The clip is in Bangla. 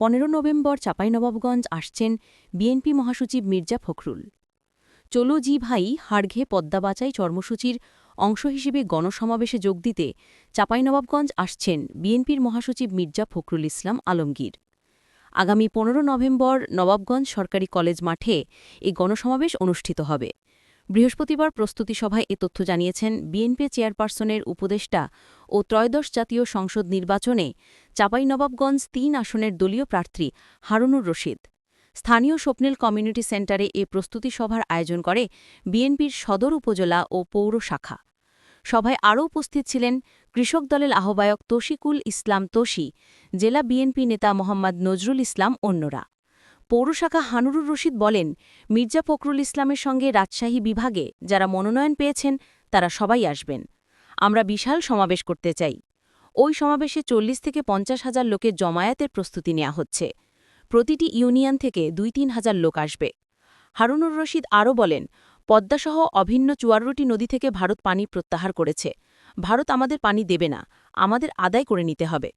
15 নভেম্বর চাঁপাইনবাবগঞ্জ আসছেন বিএনপি মহাসচিব মির্জা ফখরুল। চলো জি ভাই হাড়ঘে পদ্মা বাঁচাই কর্মসূচির অংশ হিসেবে গণসমাবেশে যোগ দিতে চাঁপাইনবাবগঞ্জ আসছেন বিএনপির মহাসচিব মির্জা ফখরুল ইসলাম আলমগীর। আগামী 15 নভেম্বর নবাবগঞ্জ সরকারি কলেজ মাঠে এই গণসমাবেশ অনুষ্ঠিত হবে। বৃহস্পতিবার প্রস্তুতি সভায় এ তথ্য জানিয়েছেন বিএনপি চেয়ারপারসনের উপদেষ্টা ও ত্রয়োদশ জাতীয় সংসদ নির্বাচনে চাঁপাইনবাবগঞ্জ ৩ আসনের দলীয় প্রার্থী হারুনুর রশিদ। স্থানীয় স্বপ্নিল কমিউনিটি সেন্টারে এ প্রস্তুতি সভার আয়োজন করে বিএনপির সদর উপজেলা ও পৌর শাখা। সভায় আরও উপস্থিত ছিলেন কৃষক দলের আহ্বায়ক তৌশিকুল ইসলাম তোশী, জেলা বিএনপি নেতা মোহাম্মদ নজরুল ইসলাম অন্যরা। পৌরশাখা হানুরুর রশিদ বলেন, মির্জা ফখরুল ইসলামের সঙ্গে রাজশাহী বিভাগে যারা মনোনয়ন পেয়েছেন তারা সবাই আসবেন। আমরা বিশাল সমাবেশ করতে চাই। ওই সমাবেশে 40 থেকে 50 হাজার লোকের জমায়েতের প্রস্তুতি নেওয়া হচ্ছে। প্রতিটি ইউনিয়ন থেকে 2-3 হাজার লোক আসবে। হারুনুর রশিদ আরও বলেন, পদ্মাসহ অভিন্ন চুয়ারোটি নদী থেকে ভারত পানি প্রত্যাহার করেছে। ভারত আমাদের পানি দেবে না, আমাদের আদায় করে নিতে হবে।